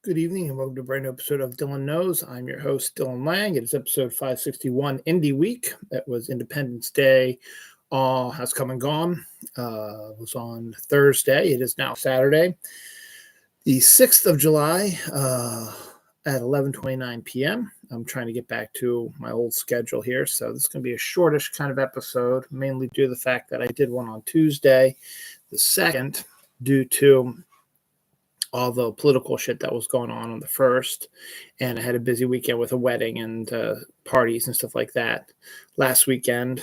Good evening and welcome to a brand new episode of Dylan Knows. I'm your host, Dylan Lang. It is episode 561, Indy week. That was Independence Day. Has come and gone. It was on Thursday. It is now Saturday, the 6th of July at 11:29 p.m. I'm trying to get back to my old schedule here. So this is going to be a shortish kind of episode, mainly due to the fact that I did one on Tuesday, the 2nd, due to all the political shit that was going on the first, and I had a busy weekend with a wedding and parties and stuff like that last weekend.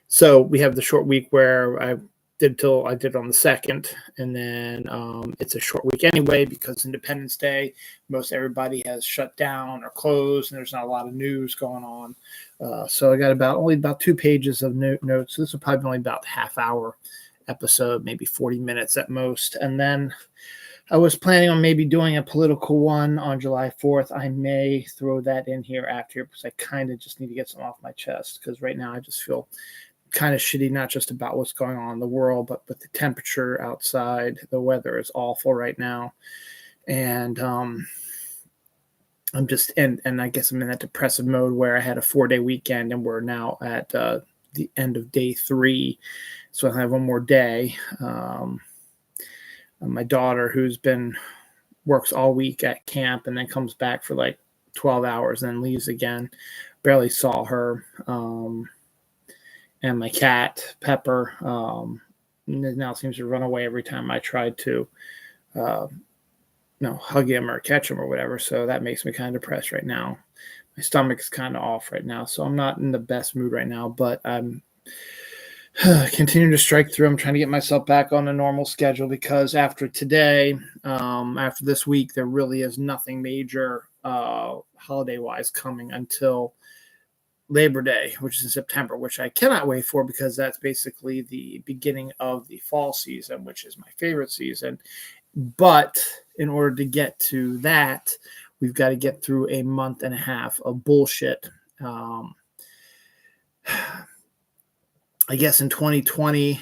So we have the short week where I did on the 2nd, and then it's a short week anyway because Independence Day, most everybody has shut down or closed, and there's not a lot of news going on. So I got only about 2 pages of notes. So this will probably be only about half hour episode, maybe 40 minutes at most. And then I was planning on maybe doing a political one on July 4th. I may throw that in here after because I kind of just need to get something off my chest because right now I just feel kind of shitty, not just about what's going on in the world, but with the temperature outside. The weather is awful right now. And I'm just, and I guess I'm in that depressive mode where I had a 4-day weekend and we're now at the end of day 3. So I have one more day. My daughter, who's works all week at camp and then comes back for like 12 hours and then leaves again. Barely saw her. And my cat, Pepper, now seems to run away every time I try to hug him or catch him or whatever. So that makes me kind of depressed right now. My stomach is kind of off right now. So I'm not in the best mood right now, but I'm continue to strike through. I'm trying to get myself back on a normal schedule because after today, after this week, there really is nothing major holiday-wise coming until Labor Day, which is in September, which I cannot wait for because that's basically the beginning of the fall season, which is my favorite season. But in order to get to that, we've got to get through a month and a half of bullshit. I guess in 2020,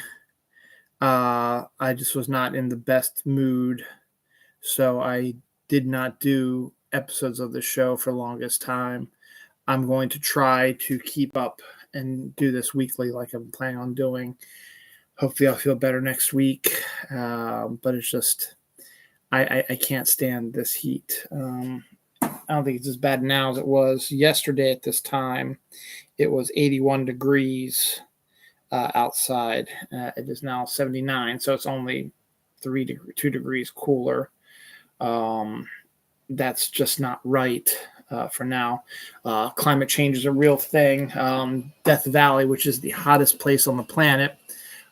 I just was not in the best mood. So I did not do episodes of the show for the longest time. I'm going to try to keep up and do this weekly like I'm planning on doing. Hopefully I'll feel better next week. But it's just, I can't stand this heat. I don't think it's as bad now as it was yesterday at this time. It was 81 degrees. Outside. It is now 79, so it's only 2 degrees cooler. That's just not right for now. Climate change is a real thing. Death Valley, which is the hottest place on the planet,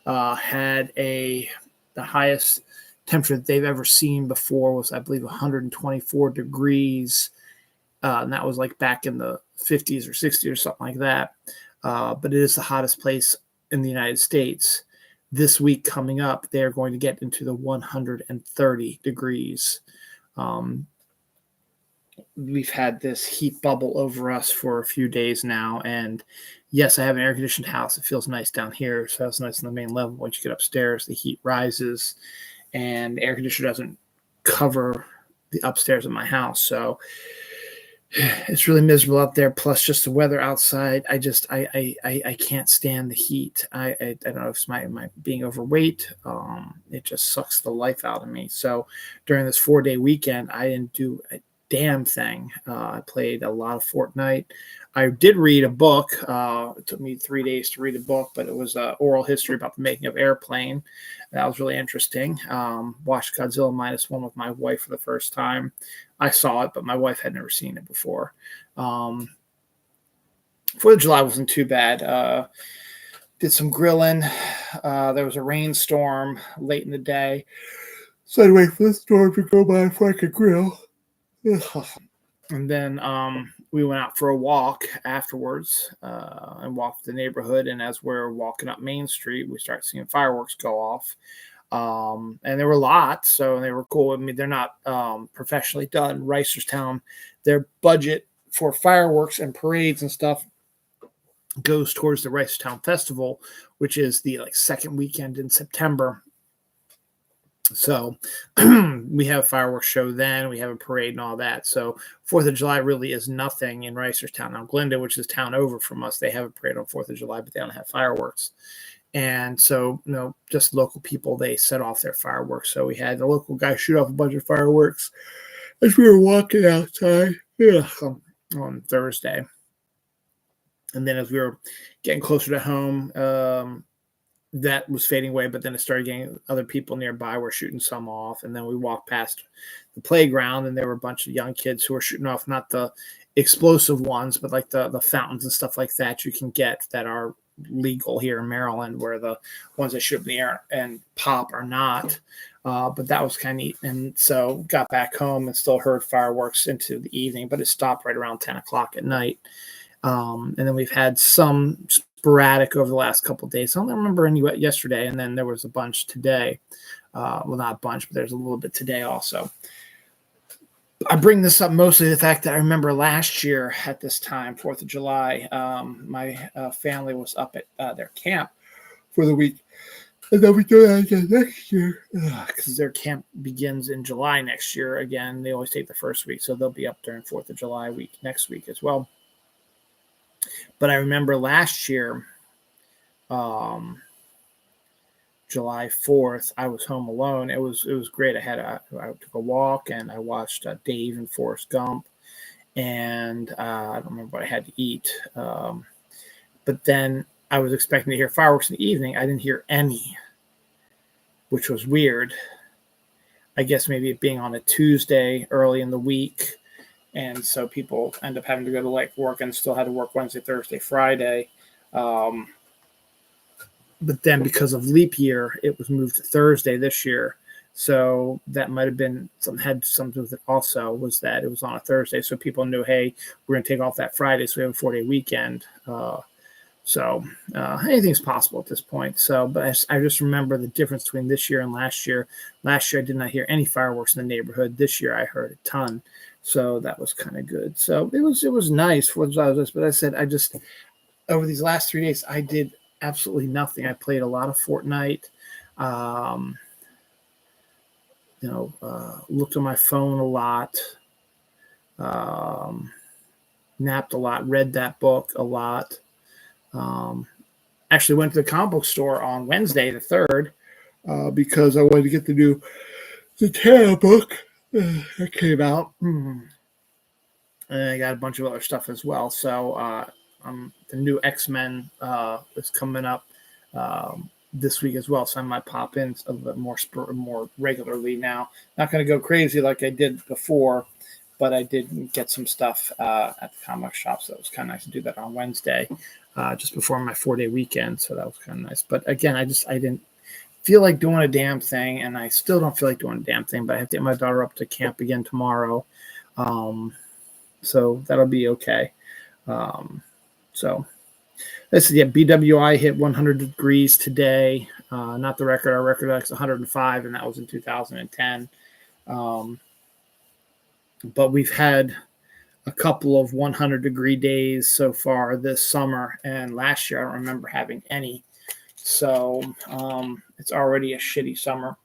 had the highest temperature that they've ever seen before was, I believe, 124 degrees. And that was like back in the 50s or 60s or something like that. But it is the hottest place in the United States. This week coming up, they're going to get into the 130 degrees. We've had this heat bubble over us for a few days now. And yes, I have an air-conditioned house. It feels nice down here. So it's nice on the main level. Once you get upstairs, the heat rises. And the air conditioner doesn't cover the upstairs of my house. So it's really miserable out there. Plus, just the weather outside. I can't stand the heat. I don't know if it's my being overweight. It just sucks the life out of me. So during this 4-day weekend, I didn't do a damn thing. I played a lot of Fortnite. I did read a book. It took me 3 days to read a book, but it was oral history about the making of Airplane. That was really interesting. Watched Godzilla -1 with my wife for the first time. I saw it, but my wife had never seen it before. 4th of July wasn't too bad. Did some grilling. There was a rainstorm late in the day. So I'd wait for the storm to go by before I could grill. And then we went out for a walk afterwards and walked the neighborhood. And as we're walking up Main Street, we start seeing fireworks go off. And there were lots, so they were cool. I mean, they're not professionally done. Reisterstown, their budget for fireworks and parades and stuff goes towards the Reisterstown Festival, which is the second weekend in September. So we have a fireworks show then. We have a parade and all that. So 4th of July really is nothing in Reisterstown. Now, Glenda, which is town over from us, they have a parade on 4th of July, but they don't have fireworks. And so, just local people, they set off their fireworks. So we had the local guy shoot off a bunch of fireworks as we were walking outside on Thursday. And then as we were getting closer to home, that was fading away, but then it started getting other people nearby were shooting some off. And then we walked past the playground, and there were a bunch of young kids who were shooting off, not the explosive ones, but like the fountains and stuff like that you can get that are legal here in Maryland, where the ones that shoot in the air and pop are not. But that was kind of neat. And so got back home and still heard fireworks into the evening, but it stopped right around 10 o'clock at night. And then we've had some sporadic over the last couple of days. I don't remember any yesterday, and then there was a bunch today. Well, not a bunch, but there's a little bit today also. I bring this up mostly the fact that I remember last year at this time, 4th of July, my family was up at their camp for the week. And then we do that again next year because their camp begins in July next year. Again, they always take the first week, so they'll be up during 4th of July week next week as well. But I remember last year, July 4th, I was home alone. It was great. I took a walk and I watched Dave and Forrest Gump, and I don't remember what I had to eat. But then I was expecting to hear fireworks in the evening. I didn't hear any, which was weird. I guess maybe it being on a Tuesday early in the week. And so people end up having to go to work and still had to work Wednesday, Thursday, Friday. But then because of leap year, it was moved to Thursday this year. So that might have been had something with it also, was that it was on a Thursday. So people knew, hey, we're going to take off that Friday. So we have a 4-day weekend. So anything's possible at this point. So, but I just remember the difference between this year and last year. Last year, I did not hear any fireworks in the neighborhood. This year, I heard a ton. So that was kind of good. So it was nice for this. But I said, over these last 3 days, I did absolutely nothing. I played a lot of Fortnite. Looked on my phone a lot. Napped a lot. Read that book a lot. Actually went to the comic book store on Wednesday, the 3rd, because I wanted to get the Tara book that came out. And I got a bunch of other stuff as well. So the new X-Men is coming up this week as well. So I might pop in a little bit more regularly now. Not going to go crazy like I did before, but I did get some stuff at the comic shop. So it was kind of nice to do that on Wednesday, just before my 4-day weekend. So that was kind of nice. But again, I didn't feel like doing a damn thing, and I still don't feel like doing a damn thing, but I have to get my daughter up to camp again tomorrow. So that'll be okay. So let's see. Yeah, BWI hit 100 degrees today. Not the record. Our record is 105, and that was in 2010. But we've had a couple of 100-degree days so far this summer, and last year I don't remember having any. So it's already a shitty summer.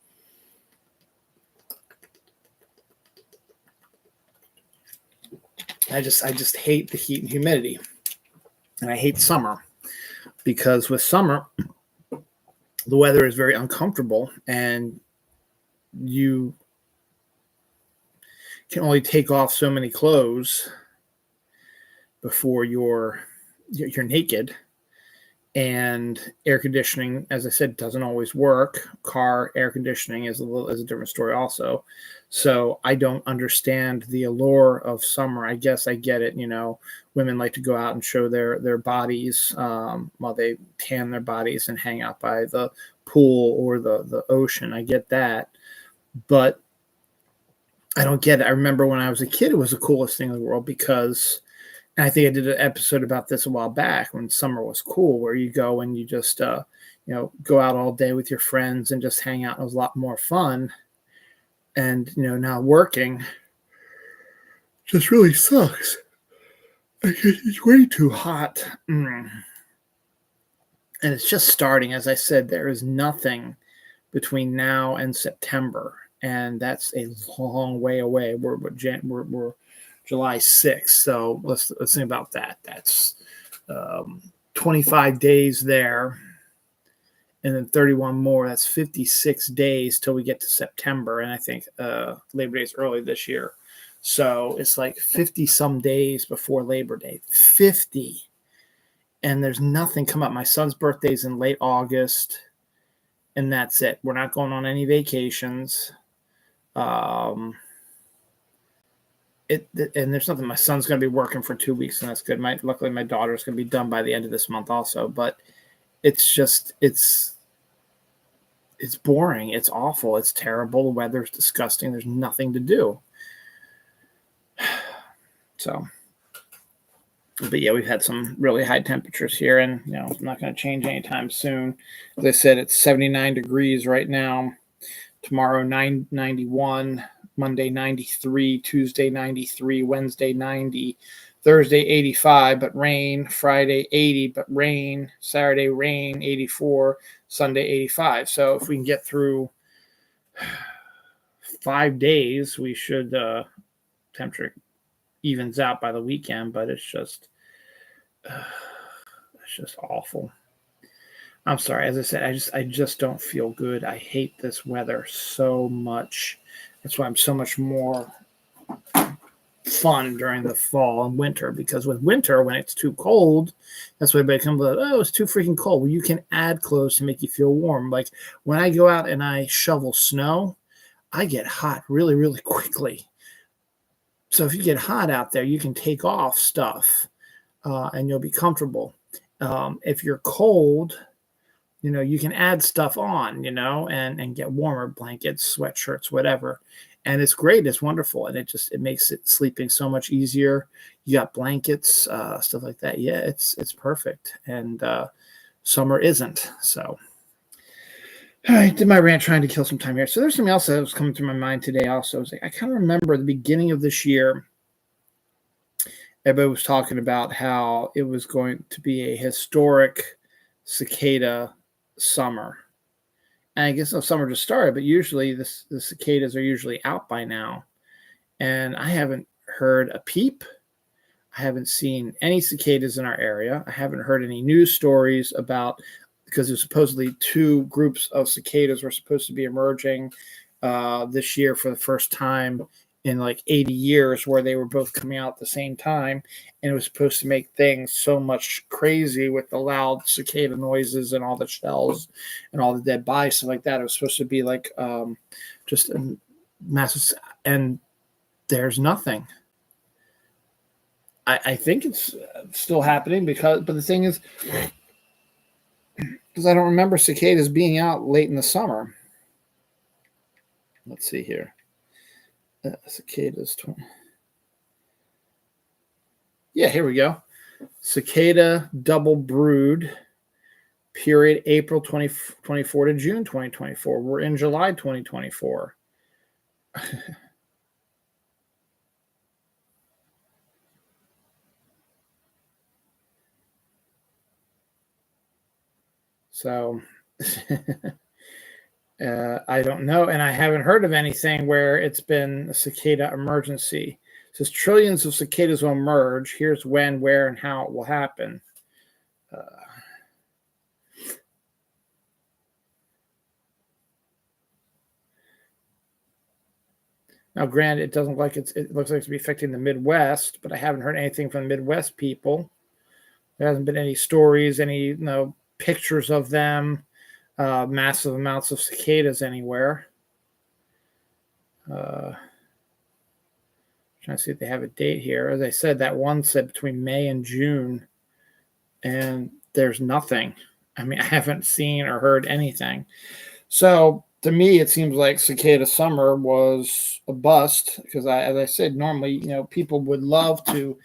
I just hate the heat and humidity, and I hate summer, because with summer the weather is very uncomfortable, and you can only take off so many clothes before you're naked. And air conditioning, as I said, doesn't always work. Car air conditioning is a different story also. So I don't understand the allure of summer. I guess I get it. Women like to go out and show their bodies while they tan their bodies and hang out by the pool or the ocean. I get that. But I don't get it. I remember when I was a kid, it was the coolest thing in the world, because, and I think I did an episode about this a while back, when summer was cool, where you go and you just, go out all day with your friends and just hang out. It was a lot more fun. And, now working just really sucks. It's way too hot. And it's just starting. As I said, there is nothing between now and September, and that's a long way away. We're July 6th, so let's think about that. That's 25 days there, and then 31 more. That's 56 days till we get to September, and I think Labor Day is early this year, so it's like 50 some days before Labor Day. 50, and there's nothing come up. My son's birthday's in late August, and that's it. We're not going on any vacations. And there's nothing. My son's going to be working for 2 weeks, and that's good. Luckily, my daughter's going to be done by the end of this month also. But it's just it's boring. It's awful. It's terrible. The weather's disgusting. There's nothing to do. So, but yeah, we've had some really high temperatures here, and it's not going to change anytime soon. As I said, it's 79 degrees right now. Tomorrow, 91. Monday 93, Tuesday 93, Wednesday 90, Thursday 85, but rain, Friday 80, but rain, Saturday rain, 84, Sunday 85. So if we can get through 5 days, we should temperature evens out by the weekend, but it's just awful. I'm sorry, as I said, I just don't feel good. I hate this weather so much. That's why I'm so much more fun during the fall and winter, because with winter, when it's too cold, that's why everybody comes like, oh, it's too freaking cold. Well, you can add clothes to make you feel warm. Like when I go out and I shovel snow, I get hot really, really quickly. So if you get hot out there, you can take off stuff and you'll be comfortable. If you're cold, you can add stuff on, and get warmer, blankets, sweatshirts, whatever. And it's great. It's wonderful. And it makes it sleeping so much easier. You got blankets, stuff like that. Yeah, it's perfect. And summer isn't. So I did my rant trying to kill some time here. So there's something else that was coming through my mind today also. I kind of remember the beginning of this year, everybody was talking about how it was going to be a historic cicada summer. And I guess summer just started, but usually the cicadas are usually out by now. And I haven't heard a peep. I haven't seen any cicadas in our area. I haven't heard any news stories about, because there's supposedly 2 groups of cicadas were supposed to be emerging this year for the first time in like 80 years, where they were both coming out at the same time. And it was supposed to make things so much crazy with the loud cicada noises and all the shells and all the dead bodies, stuff like that. It was supposed to be like just a massive, and there's nothing. I think it's still happening but the thing is, because I don't remember cicadas being out late in the summer. Let's see here. Cicadas. Yeah, here we go. Cicada double brood period April 2024 to June 2024. We're in July 2024. So I don't know, and I haven't heard of anything where it's been a cicada emergency. It says trillions of cicadas will emerge. Here's when, where, and how it will happen. Now, granted, it doesn't look like it looks like it's be affecting the Midwest, but I haven't heard anything from the Midwest people. There hasn't been any stories, any pictures of them. Massive amounts of cicadas anywhere. Trying to see if they have a date here. As I said, that one said between May and June, and there's nothing. I mean, I haven't seen or heard anything. So to me, it seems like cicada summer was a bust, because as I said, normally, people would love to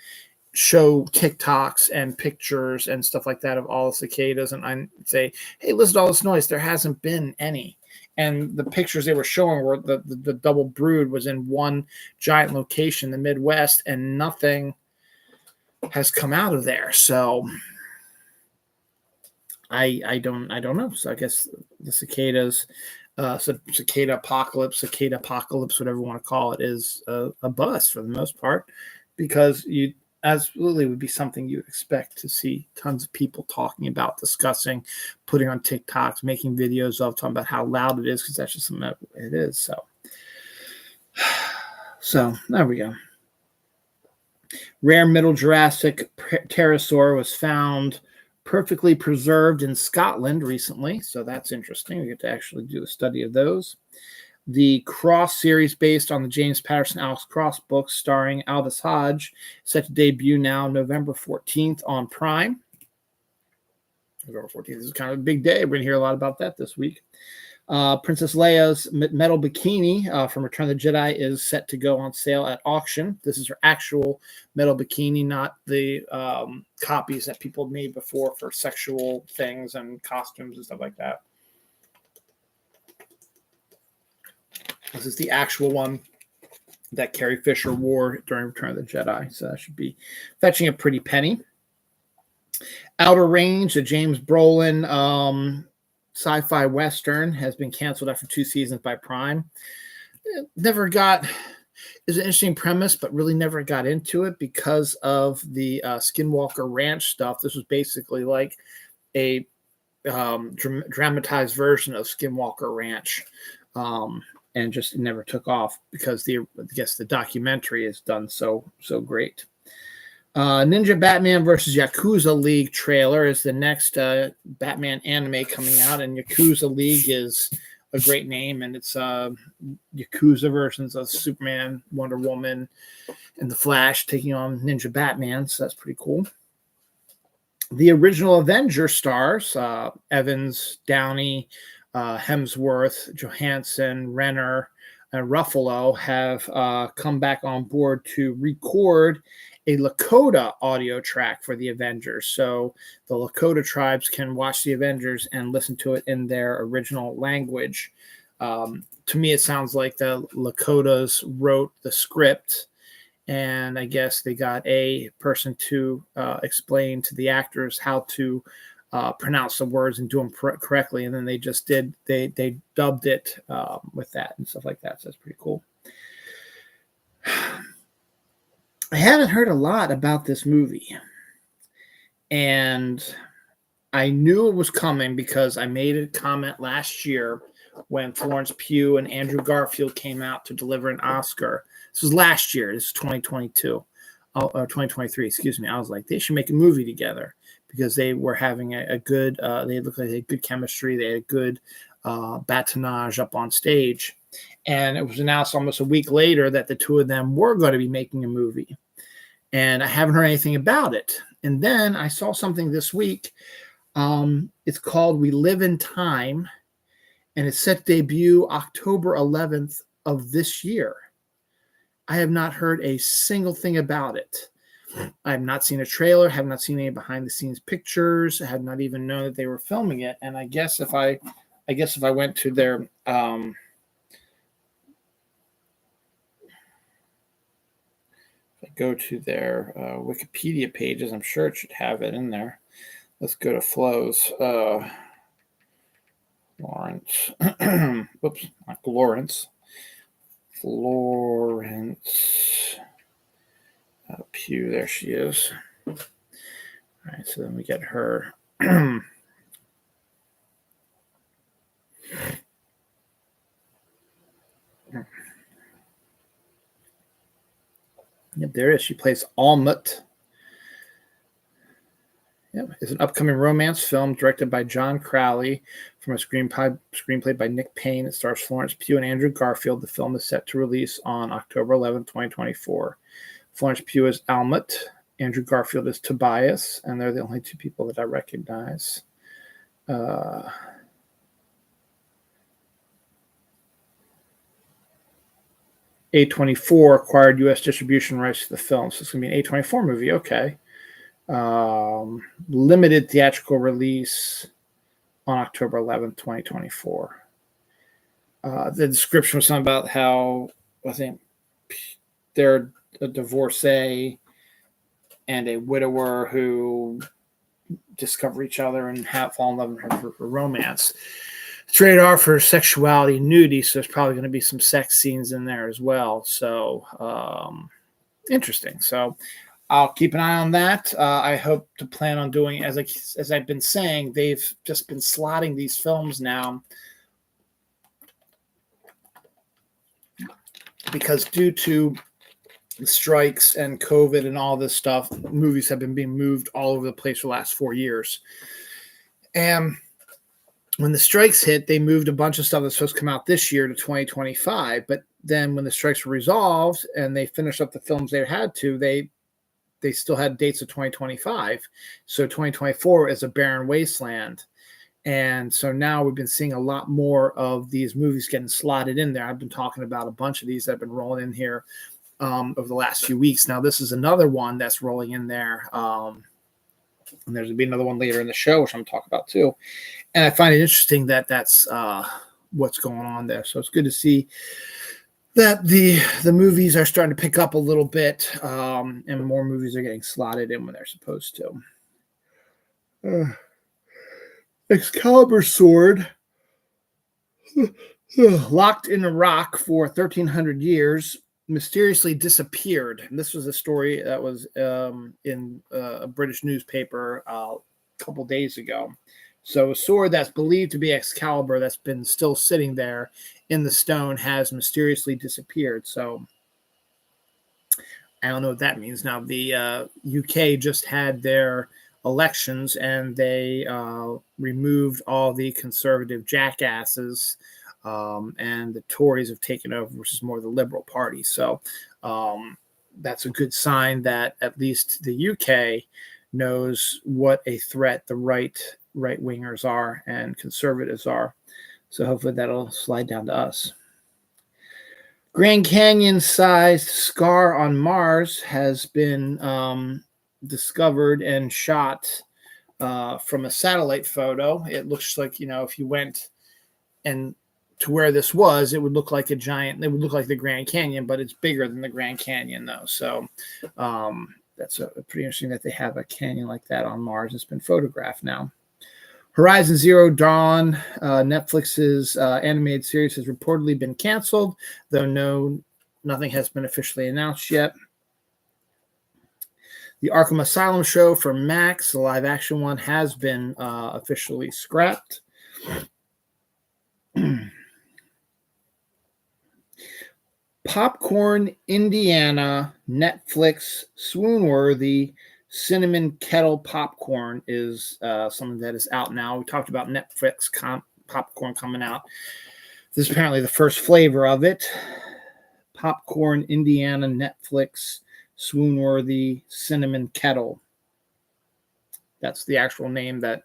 show TikToks and pictures and stuff like that of all the cicadas, and I say, hey, listen to all this noise. There hasn't been any. And the pictures they were showing were the double brood was in one giant location in the Midwest, and nothing has come out of there. So I don't know. So I guess the cicadas, cicada apocalypse, whatever you want to call it, is a bust for the most part, because you absolutely would be something you expect to see tons of people talking about, discussing, putting on TikToks, making videos of, talking about how loud it is, because that's just something that it is. So there we go. Rare Middle Jurassic pterosaur was found perfectly preserved in Scotland recently, so that's interesting. We get to actually do a study of those. The Cross series, based on the James Patterson Alex Cross books starring Aldous Hodge, set to debut now November 14th on Prime. November 14th is kind of a big day. We're going to hear a lot about that this week. Princess Leia's metal bikini from Return of the Jedi is set to go on sale at auction. This is her actual metal bikini, not the copies that people made before for sexual things and costumes and stuff like that. This is the actual one that Carrie Fisher wore during Return of the Jedi. So that should be fetching a pretty penny. Outer Range, a James Brolin sci-fi western, has been canceled after 2 seasons by Prime. It is an interesting premise, but really never got into it because of the Skinwalker Ranch stuff. This was basically like a dramatized version of Skinwalker Ranch, and just never took off because I guess the documentary is done so great. Ninja Batman versus Yakuza League trailer is the next Batman anime coming out, and Yakuza League is a great name, and it's Yakuza versions of Superman, Wonder Woman, and the Flash taking on Ninja Batman, so that's pretty cool. The original Avenger stars, Evans, Downey, Hemsworth, Johansson, Renner, and Ruffalo, have come back on board to record a Lakota audio track for the Avengers. So the Lakota tribes can watch the Avengers and listen to it in their original language. To me, it sounds like the Lakotas wrote the script, and I guess they got a person to explain to the actors how to pronounce the words and do them correctly, and then they dubbed it with that and stuff like that. So that's pretty cool. I haven't heard a lot about this movie, and I knew it was coming because I made a comment last year when Florence Pugh and Andrew Garfield came out to deliver an Oscar. This was last year. This is 2022, or 2023, excuse me. I was like, they should make a movie together because they were having a good, they looked like they had good chemistry. They had good batonage up on stage. And it was announced almost a week later that the two of them were going to be making a movie. And I haven't heard anything about it. And then I saw something this week. It's called We Live in Time, and it's set to debut October 11th of this year. I have not heard a single thing about it. I have not seen a trailer, have not seen any behind-the-scenes pictures, I have not even known that they were filming it. And I guess if I went to their go to their Wikipedia pages, I'm sure it should have it in there. Let's go to Flo's. Lawrence. Whoops, not Lawrence. Florence Pugh. There she is. All right, so then we get her. Yep, there is. She plays Almut. Yep, it's an upcoming romance film directed by John Crowley from a screenplay by Nick Payne. It stars Florence Pugh and Andrew Garfield. The film is set to release on October 11, 2024. Florence Pugh is Almut. Andrew Garfield is Tobias, and they're the only two people that I recognize. A24 acquired U.S. distribution rights to the film, so it's going to be an A24 movie. Okay. Limited theatrical release on October 11th, 2024. The description was something about how I think they're a divorcee and a widower who discover each other and fall in love and have a romance. It's rated R for sexuality and nudity, so there's probably going to be some sex scenes in there as well. So interesting. So I'll keep an eye on that. I hope to plan on doing, as I've been saying, they've just been slotting these films now because due to the strikes and COVID and all this stuff, movies have been being moved all over the place for the last 4 years. And when the strikes hit, they moved a bunch of stuff that's supposed to come out this year to 2025. But then when the strikes were resolved and they finished up the films they had to, they still had dates of 2025. So 2024 is a barren wasteland. And so now we've been seeing a lot more of these movies getting slotted in there. I've been talking about a bunch of these that have been rolling in here over the last few weeks. Now, this is another one that's rolling in there. And there's going to be another one later in the show, which I'm going to talk about too. And I find it interesting that that's what's going on there. So it's good to see that the movies are starting to pick up a little bit, and more movies are getting slotted in when they're supposed to. Excalibur sword, locked in a rock for 1,300 years, mysteriously disappeared. And this was a story that was in a British newspaper a couple days ago. So a sword that's believed to be Excalibur that's been still sitting there in the stone has mysteriously disappeared. So I don't know what that means. Now, the UK just had their elections and they removed all the conservative jackasses, and the Tories have taken over, which is more the Liberal Party. So that's a good sign that at least the UK knows what a threat the right-wingers are and conservatives are. So hopefully that'll slide down to us. Grand Canyon-sized scar on Mars has been discovered and shot from a satellite photo. It looks like, if you went and to where this was, it would look like it would look like the Grand Canyon, but it's bigger than the Grand Canyon though. So that's pretty interesting that they have a canyon like that on Mars. It's been photographed now. Horizon Zero Dawn, Netflix's animated series, has reportedly been canceled, though nothing has been officially announced yet. The Arkham Asylum show for Max, the live-action one, has been officially scrapped. Popcorn, Indiana, Netflix, swoon-worthy cinnamon kettle popcorn is something that is out now. We talked about Netflix popcorn coming out. This is apparently the first flavor of it. Popcorn, Indiana, Netflix, swoon-worthy cinnamon kettle. That's the actual name that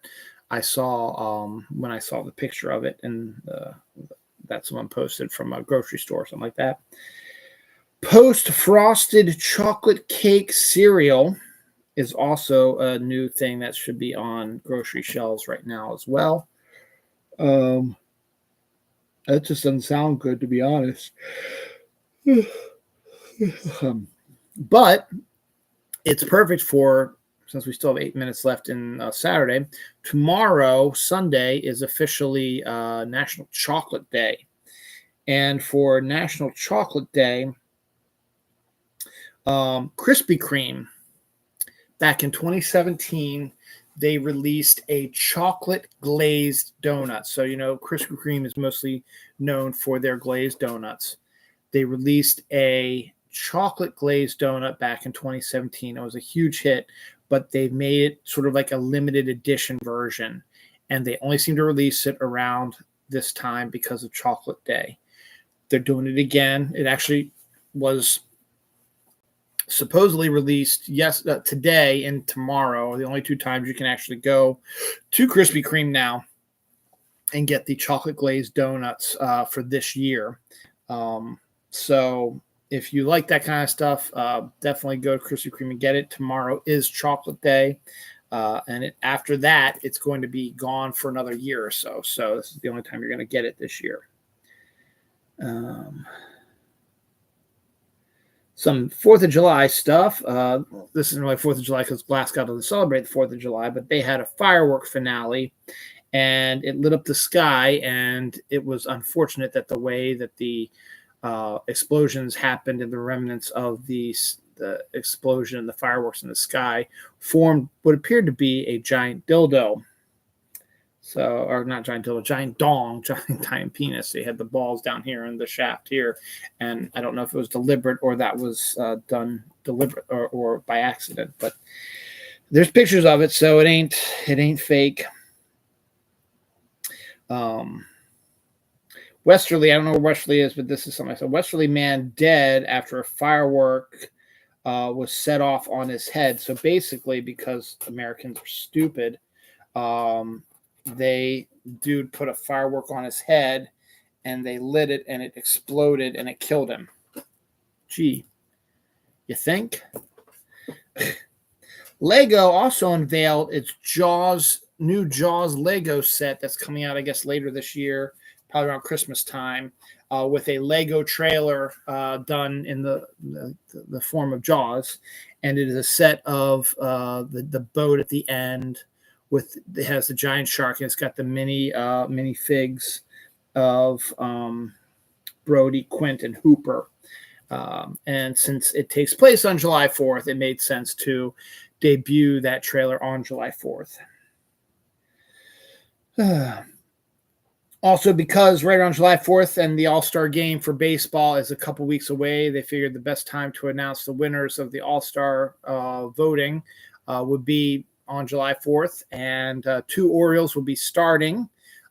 I saw when I saw the picture of it, and that someone posted from a grocery store, something like that. Post-frosted chocolate cake cereal is also a new thing that should be on grocery shelves right now as well. That just doesn't sound good, to be honest. But it's perfect for, since we still have 8 minutes left in Saturday, tomorrow, Sunday, is officially National Chocolate Day. And for National Chocolate Day, Krispy Kreme, back in 2017, they released a chocolate glazed donut. So, Krispy Kreme is mostly known for their glazed donuts. They released a chocolate glazed donut back in 2017. It was a huge hit, but they made it sort of like a limited edition version. And they only seem to release it around this time because of Chocolate Day. They're doing it again. It actually was supposedly released today and tomorrow, the only two times you can actually go to Krispy Kreme now and get the chocolate glazed donuts for this year. So if you like that kind of stuff, definitely go to Krispy Kreme and get it. Tomorrow is Chocolate Day, and after that, it's going to be gone for another year or so. So this is the only time you're going to get it this year. Some 4th of July stuff. This isn't really 4th of July because Glasgow doesn't celebrate the 4th of July, but they had a firework finale, and it lit up the sky. And it was unfortunate that the way that the explosions happened and the remnants of the explosion and the fireworks in the sky formed what appeared to be a giant dildo. So, or not giant dildo, giant dong, giant penis. They had the balls down here and the shaft here. And I don't know if it was deliberate or that was done deliberate or by accident, but there's pictures of it. So it ain't fake. Westerly, I don't know where Westerly is, but this is something I said. Westerly man dead after a firework was set off on his head. So basically, because Americans are stupid, dude put a firework on his head and they lit it and it exploded and it killed him. Gee, you think? Lego also unveiled its new Jaws Lego set that's coming out, I guess, later this year, probably around Christmas time, with a Lego trailer done in the form of Jaws. And it is a set of the boat at the end. It has the giant shark, and it's got the mini figs of Brody, Quint, and Hooper. And since it takes place on July 4th, it made sense to debut that trailer on July 4th. Also, because right around July 4th and the All-Star game for baseball is a couple weeks away, they figured the best time to announce the winners of the All-Star voting would be on July 4th, and 2 Orioles will be starting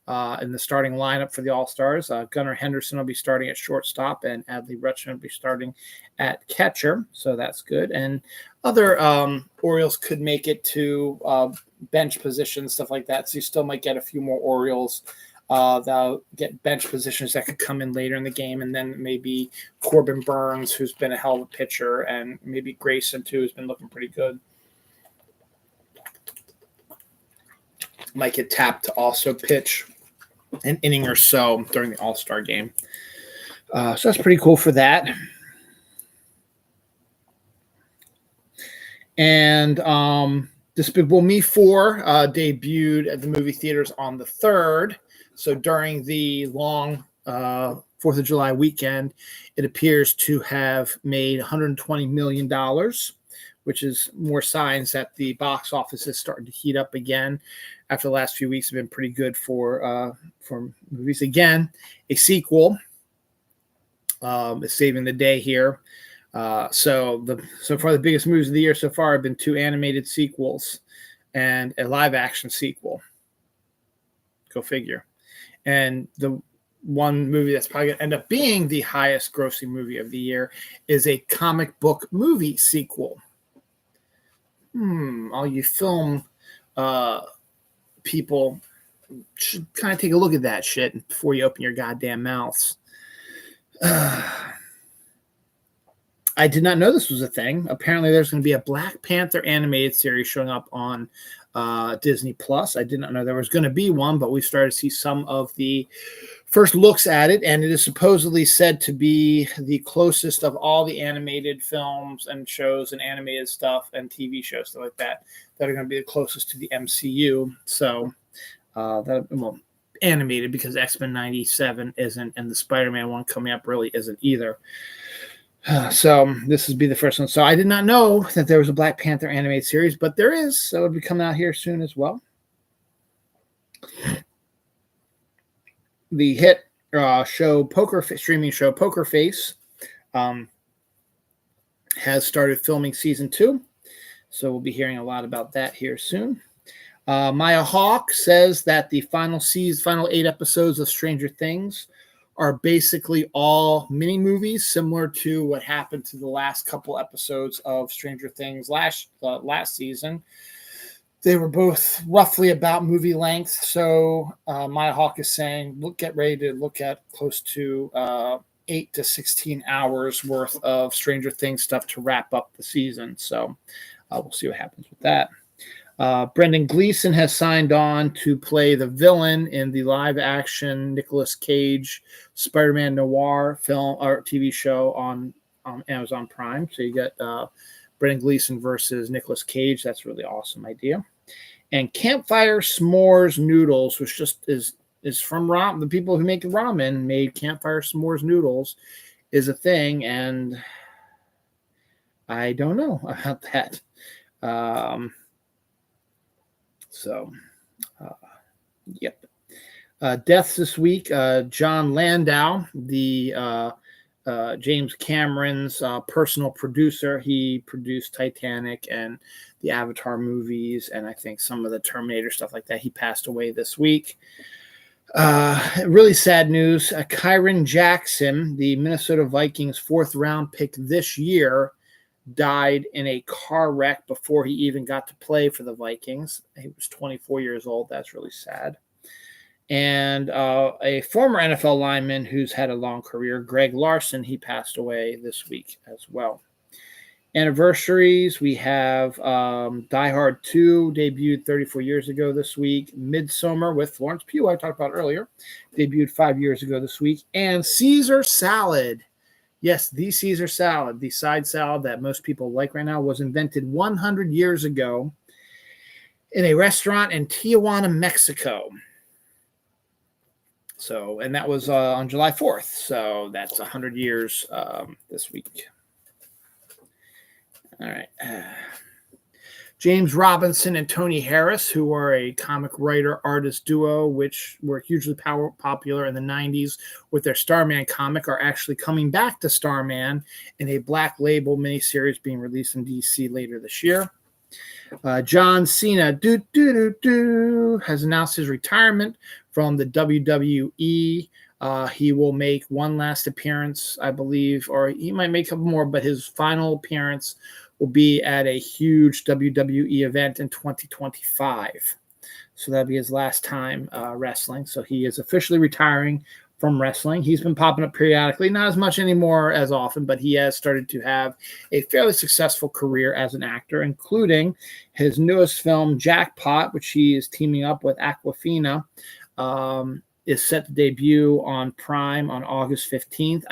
in the starting lineup for the All-Stars. Gunnar Henderson will be starting at shortstop, and Adley Rutschman will be starting at catcher, so that's good. And other Orioles could make it to bench positions, stuff like that, so you still might get a few more Orioles that'll get bench positions that could come in later in the game, and then maybe Corbin Burns, who's been a hell of a pitcher, and maybe Grayson, too, who's been looking pretty good. Might get tapped to also pitch an inning or so during the All-Star game. So that's pretty cool for that. And Despicable Me 4 debuted at the movie theaters on the 3rd. So during the long 4th of July weekend, it appears to have made $120 million, which is more signs that the box office is starting to heat up again. After the last few weeks have been pretty good for movies. Again, a sequel is saving the day here. So far the biggest movies of the year so far have been 2 animated sequels and a live action sequel. Go figure. And the one movie that's probably going to end up being the highest grossing movie of the year is a comic book movie sequel. All you film people should kind of take a look at that shit before you open your goddamn mouths. I did not know this was a thing. Apparently there's going to be a Black Panther animated series showing up on Disney Plus. I did not know there was going to be one, but we started to see some of the first looks at it, and it is supposedly said to be the closest of all the animated films and shows and animated stuff and TV shows, stuff like that are going to be the closest to the MCU. So animated, because X-Men 97 isn't, and the Spider-Man one coming up really isn't either. So this would be the first one. So I did not know that there was a Black Panther animated series, but there is. So it'll be coming out here soon as well. The hit streaming show Poker Face has started filming season 2. So we'll be hearing a lot about that here soon. Maya Hawke says that the final 8 episodes of Stranger Things are basically all mini movies, similar to what happened to the last couple episodes of Stranger Things last season. They were both roughly about movie length. So Maya Hawke is saying, get ready to look at close to 8 to 16 hours worth of Stranger Things stuff to wrap up the season. So we'll see what happens with that. Brendan Gleeson has signed on to play the villain in the live-action Nicolas Cage Spider-Man noir film or TV show on Amazon Prime. So you get Brendan Gleeson versus Nicolas Cage. That's a really awesome idea. And Campfire S'mores Noodles, which is from the people who make ramen made Campfire S'mores Noodles, is a thing, and I don't know about that. So, yep. Deaths this week. John Landau, the James Cameron's personal producer. He produced Titanic and the Avatar movies, and I think some of the Terminator stuff like that. He passed away this week. Really sad news. Kyron Jackson, the Minnesota Vikings 4th-round pick this year, died in a car wreck before he even got to play for the Vikings. He was 24 years old. That's really sad. And a former NFL lineman who's had a long career, Greg Larson, he passed away this week as well. Anniversaries, we have Die Hard 2, debuted 34 years ago this week. Midsommar with Florence Pugh, I talked about earlier, debuted 5 years ago this week. And Caesar salad. Yes, the Caesar salad, the side salad that most people like right now, was invented 100 years ago in a restaurant in Tijuana, Mexico. So, and that was on July 4th. So that's 100 years this week. All right. James Robinson and Tony Harris, who are a comic writer-artist duo, which were hugely popular in the 90s with their Starman comic, are actually coming back to Starman in a Black Label miniseries being released in DC later this year. John Cena has announced his retirement from the WWE. He will make one last appearance, I believe, or he might make a couple more, but his final appearance will be at a huge WWE event in 2025. So that'll be his last time wrestling. So he is officially retiring from wrestling. He's been popping up periodically, not as much anymore as often, but he has started to have a fairly successful career as an actor, including his newest film, Jackpot, which he is teaming up with Aquafina, is set to debut on Prime on August 15th.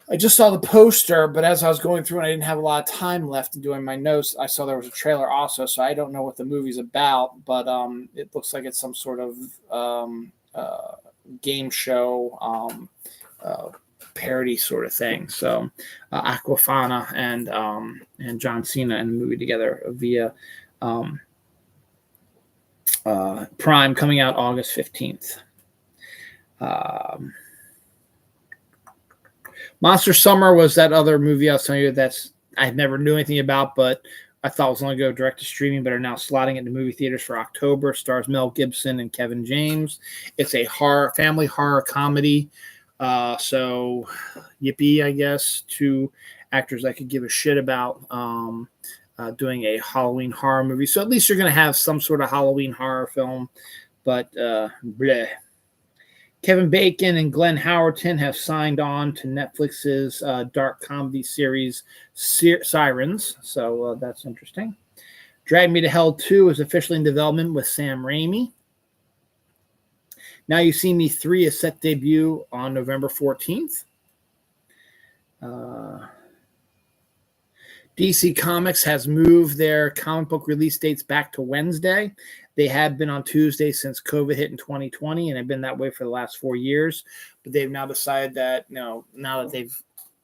I just saw the poster, but as I was going through and I didn't have a lot of time left doing my notes, I saw there was a trailer also, so I don't know what the movie's about, but it looks like it's some sort of game show parody sort of thing. So Aquafina and John Cena in the movie together via Prime, coming out August 15th. Monster Summer was that other movie I was telling you I never knew anything about, but I thought was going to go direct to streaming, but are now slotting into movie theaters for October. Stars Mel Gibson and Kevin James. It's a family horror comedy. So yippee, I guess, to actors I could give a shit about doing a Halloween horror movie. So at least you're going to have some sort of Halloween horror film, but bleh. Kevin Bacon and Glenn Howerton have signed on to Netflix's dark comedy series Sirens, so that's interesting. Drag Me to Hell 2 is officially in development with Sam Raimi. Now You See Me 3 is set to debut on November 14th. DC Comics has moved their comic book release dates back to Wednesday. They had been on Tuesday since COVID hit in 2020, and have been that way for the last 4 years. But they've now decided that, now that they've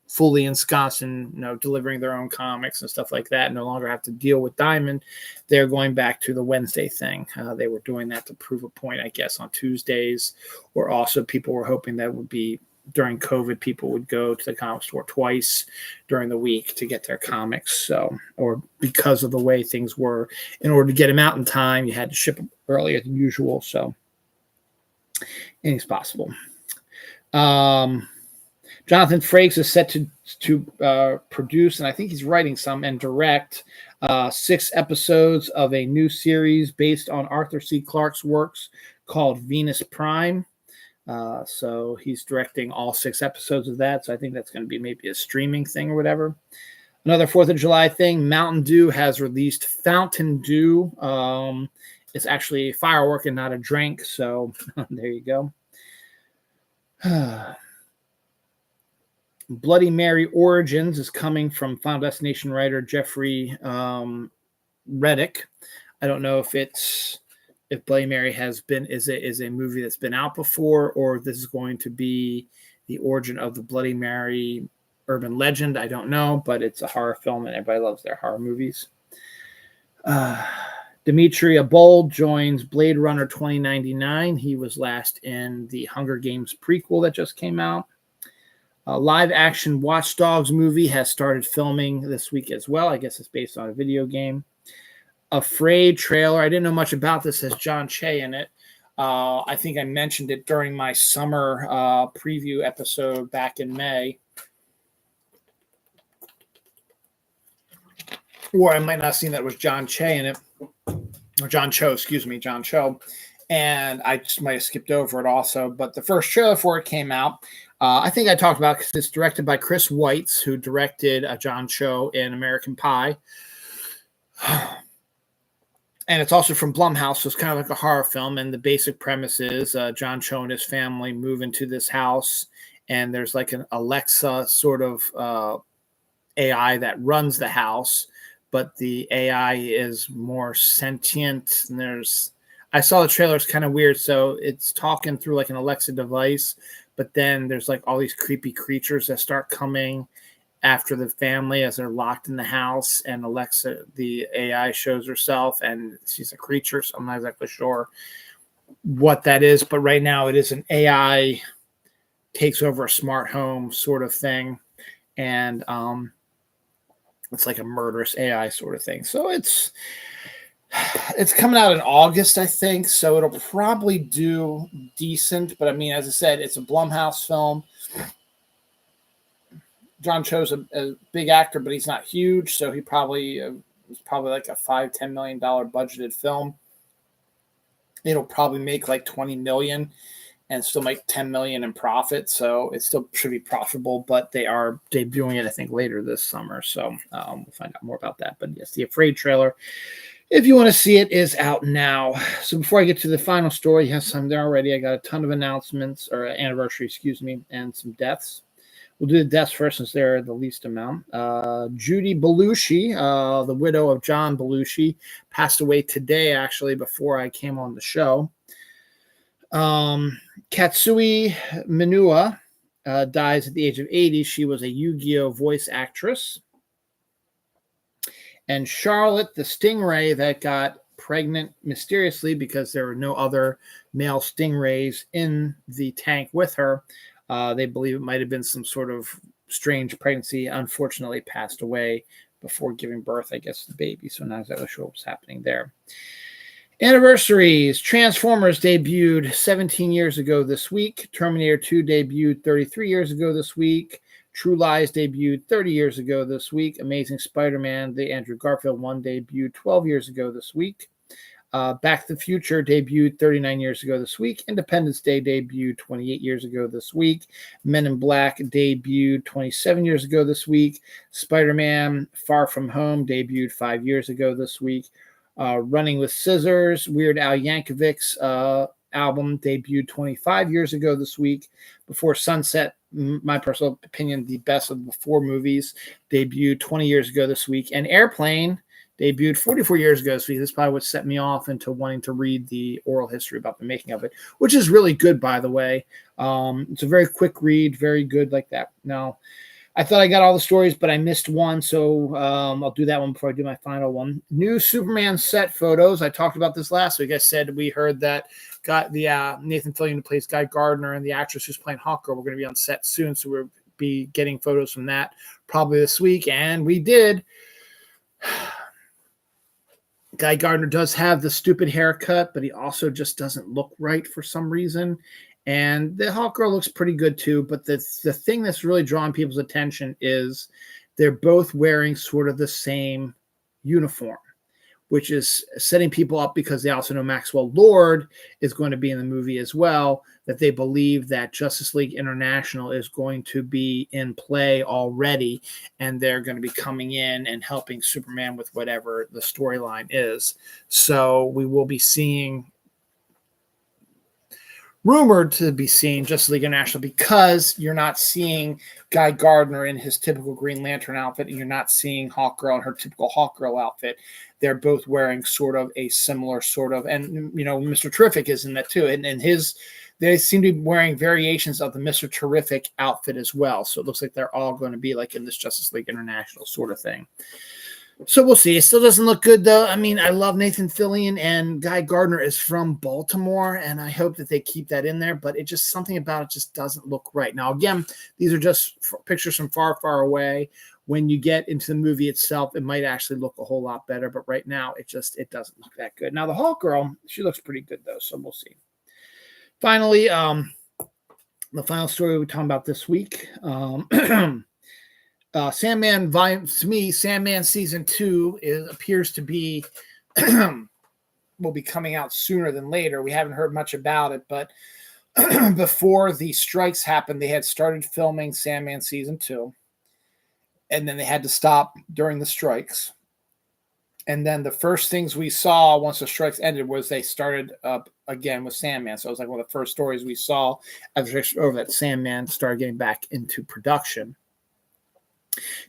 fully ensconced in, delivering their own comics and stuff like that, no longer have to deal with Diamond, they're going back to the Wednesday thing. They were doing that to prove a point, I guess, on Tuesdays, or also people were hoping that would be during COVID, people would go to the comic store twice during the week to get their comics. So, or because of the way things were, in order to get them out in time, you had to ship them earlier than usual. So anything's possible. Jonathan Frakes is set to produce, and I think he's writing some and direct 6 episodes of a new series based on Arthur C. Clarke's works called Venus Prime. So he's directing all 6 episodes of that. So I think that's going to be maybe a streaming thing or whatever. Another 4th of July thing, Mountain Dew has released Fountain Dew. It's actually a firework and not a drink. So there you go. Bloody Mary Origins is coming from Final Destination writer Jeffrey Reddick. I don't know if Bloody Mary is a movie that's been out before, or this is going to be the origin of the Bloody Mary urban legend. I don't know, but it's a horror film, and everybody loves their horror movies. Dimitri Abold joins Blade Runner 2099. He was last in the Hunger Games prequel that just came out. A live-action Watch Dogs movie has started filming this week as well. I guess it's based on a video game. Afraid trailer. I didn't know much about this. Has John Che in it. I think I mentioned it during my summer preview episode back in May. Or I might not have seen that it was John Che in it. Or John Cho, excuse me, John Cho. And I just might have skipped over it also. But the first trailer before it came out, I think I talked about because it's directed by Chris Weitz, who directed John Cho in American Pie. And it's also from Blumhouse, so it's kind of like a horror film. And the basic premise is John Cho and his family move into this house, and there's like an Alexa sort of AI that runs the house, but the AI is more sentient. And I saw the trailer, it's kind of weird. So it's talking through like an Alexa device, but then there's like all these creepy creatures that start coming after the family as they're locked in the house, and Alexa, the AI, shows herself and she's a creature. So I'm not exactly sure what that is, but right now it is an AI takes over a smart home sort of thing. And it's like a murderous AI sort of thing. So it's coming out in August, I think. So it'll probably do decent. But I mean, as I said, it's a Blumhouse film. John Cho's a big actor, but he's not huge, so he probably was probably like a $5-10 million budgeted film. It'll probably make like 20 million and still make 10 million in profit, so it still should be profitable. But they are debuting it, I think, later this summer, so we'll find out more about that. But yes, the Afraid trailer, if you want to see it, is out now. So before I get to the final story, yes, I'm there already. I got a ton of announcements, or anniversary, excuse me, and some deaths. We'll do the deaths first since they're the least amount. Judy Belushi, the widow of John Belushi, passed away today, actually, before I came on the show. Katsui Minua dies at the age of 80. She was a Yu-Gi-Oh! Voice actress. And Charlotte, the stingray that got pregnant mysteriously because there were no other male stingrays in the tank with her. They believe it might have been some sort of strange pregnancy. Unfortunately, passed away before giving birth, I guess, to the baby. So not exactly sure what's happening there. Anniversaries. Transformers debuted 17 years ago this week. Terminator 2 debuted 33 years ago this week. True Lies debuted 30 years ago this week. Amazing Spider-Man, the Andrew Garfield one, debuted 12 years ago this week. Back to the Future debuted 39 years ago this week. Independence Day debuted 28 years ago this week. Men in Black debuted 27 years ago this week. Spider-Man Far From Home debuted 5 years ago this week. Running with Scissors, Weird Al Yankovic's album debuted 25 years ago this week. Before Sunset, my personal opinion, the best of the four movies, debuted 20 years ago this week. And Airplane debuted 44 years ago this week. This is probably what set me off into wanting to read the oral history about the making of it, which is really good, by the way. It's a very quick read, very good like that. Now, I thought I got all the stories, but I missed one, so I'll do that one before I do my final one. New Superman set photos. I talked about this last week. I said we heard that got the Nathan Fillion, who plays Guy Gardner, and the actress who's playing Hawkgirl, we're going to be on set soon, so we'll be getting photos from that probably this week, and we did. Guy Gardner does have the stupid haircut, but he also just doesn't look right for some reason. And the Hawkgirl looks pretty good too. But the thing that's really drawing people's attention is they're both wearing sort of the same uniform, which is setting people up because they also know Maxwell Lord is going to be in the movie as well, that they believe that Justice League International is going to be in play already, and they're going to be coming in and helping Superman with whatever the storyline is. So we will be seeing rumored to be seeing Justice League International, because you're not seeing Guy Gardner in his typical Green Lantern outfit, and you're not seeing Hawkgirl in her typical Hawkgirl outfit. They're both wearing sort of a similar sort of, and Mr. Terrific is in that too, and they seem to be wearing variations of the Mr. Terrific outfit as well. So it looks like they're all going to be like in this Justice League International sort of thing. So we'll see. It still doesn't look good, though. I mean, I love Nathan Fillion, and Guy Gardner is from Baltimore, and I hope that they keep that in there, but it just, something about it just doesn't look right. Now, again, these are just pictures from far, far away. When you get into the movie itself, it might actually look a whole lot better, but right now, it doesn't look that good. Now, the Hawk Girl, she looks pretty good, though, so we'll see. Finally, the final story we're talking about this week, Sandman Sandman season 2 appears to be will be coming out sooner than later. We haven't heard much about it, but before the strikes happened, they had started filming Sandman season 2, and then they had to stop during the strikes. And then the first things we saw once the strikes ended was they started up again with Sandman. So it was like one of the first stories we saw after that Sandman started getting back into production.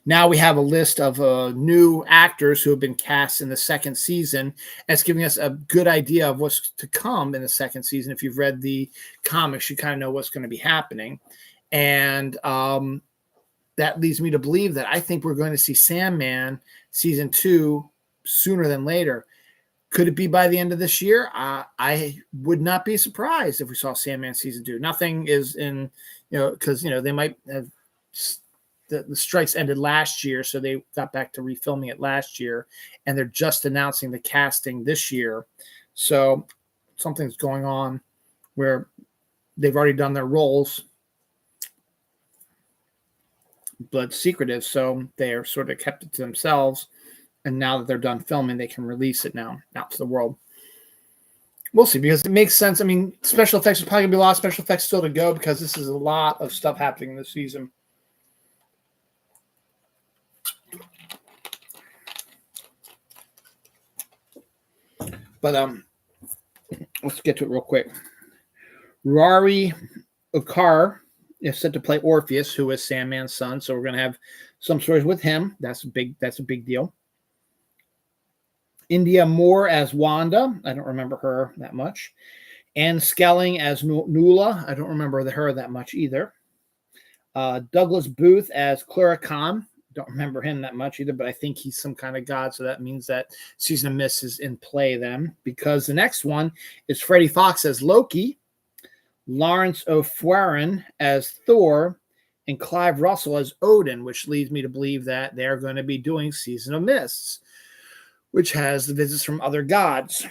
Now we have a list of new actors who have been cast in the second season. That's giving us a good idea of what's to come in the second season. If you've read the comics, you kind of know what's going to be happening. And that leads me to believe that I think we're going to see Sandman season 2 sooner than later. Could it be by the end of this year? I would not be surprised if we saw Sandman season 2. Nothing is in, because, they might have... The strikes ended last year, so they got back to refilming it last year, and they're just announcing the casting this year. So something's going on where they've already done their roles, but secretive, so they are sort of kept it to themselves. And now that they're done filming, they can release it now out to the world. We'll see, because it makes sense. I mean, special effects, there's probably going to be a lot of special effects still to go, because this is a lot of stuff happening this season. But let's get to it real quick. Rory Okar is set to play Orpheus, who is Sandman's son. So we're going to have some stories with him. That's a big deal. India Moore as Wanda. I don't remember her that much. Anne Skelling as Nuala. I don't remember her that much either. Douglas Booth as Clara Khan. Don't remember him that much either, but I think he's some kind of god, so that means that Season of Mist is in play then, because the next one is Freddie Fox as Loki, Lawrence O'Farren as Thor, and Clive Russell as Odin, which leads me to believe that they're going to be doing Season of Mists, which has the visits from other gods.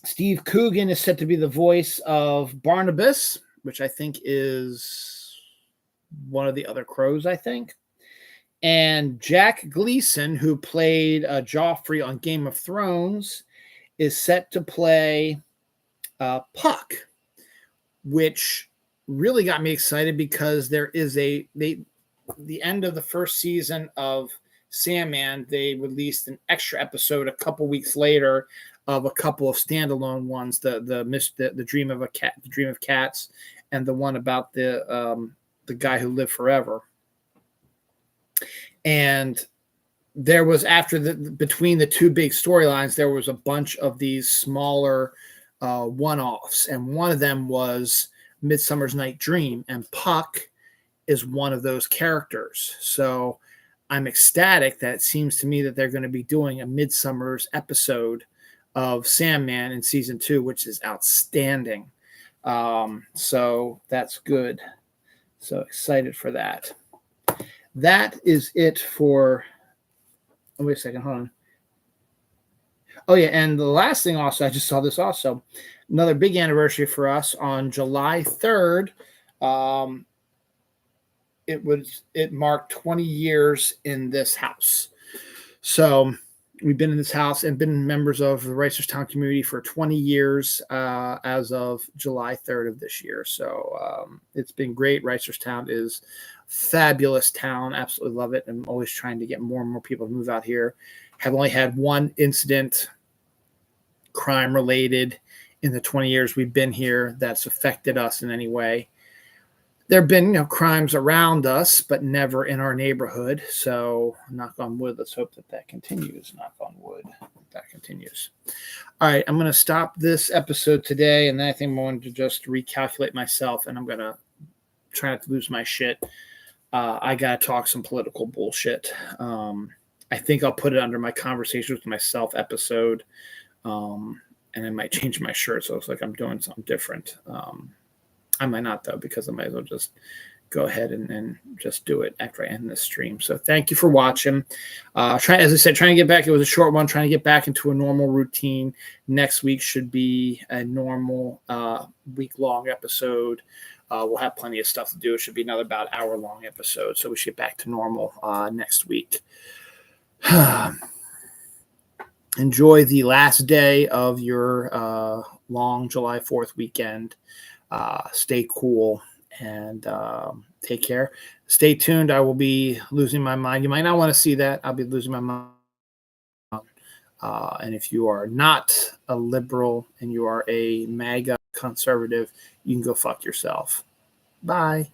Steve Coogan is set to be the voice of Barnabas, which I think is one of the other crows, I think. And Jack Gleason, who played Joffrey on Game of Thrones, is set to play Puck, which really got me excited, because there is the end of the first season of Sandman, they released an extra episode a couple weeks later of a couple of standalone ones, the Dream of a Cat, the Dream of Cats, and the one about the guy who lived forever. And there was, between the two big storylines, there was a bunch of these smaller one-offs, and one of them was Midsummer's Night Dream, and Puck is one of those characters. So I'm ecstatic that it seems to me that they're going to be doing a Midsummer's episode of Sandman in season 2, which is outstanding. So that's good. So excited for that. That is it for... Oh, wait a second. Hold on. Oh, yeah. And the last thing also, I just saw this also. Another big anniversary for us on July 3rd. It marked 20 years in this house. So we've been in this house and been members of the Reisterstown community for 20 years as of July 3rd of this year. So it's been great. Reisterstown is fabulous town. Absolutely love it. I'm always trying to get more and more people to move out here. Have only had one incident, crime related, in the 20 years we've been here that's affected us in any way. There have been, crimes around us, but never in our neighborhood. So, knock on wood. Let's hope that continues. Knock on wood. That continues. All right, I'm going to stop this episode today, and then I think I'm going to just recalculate myself, and I'm going to try not to lose my shit. I got to talk some political bullshit. I think I'll put it under my conversations with myself episode, and I might change my shirt so it's like I'm doing something different. I might not, though, because I might as well just go ahead and just do it after I end this stream. So thank you for watching. As I said, trying to get back. It was a short one, trying to get back into a normal routine. Next week should be a normal week-long episode. We'll have plenty of stuff to do. It should be another about hour-long episode. So we should get back to normal next week. Enjoy the last day of your long July 4th weekend. Stay cool and take care. Stay tuned. I will be losing my mind. You might not want to see that. I'll be losing my mind. And if you are not a liberal and you are a MAGA conservative, you can go fuck yourself. Bye.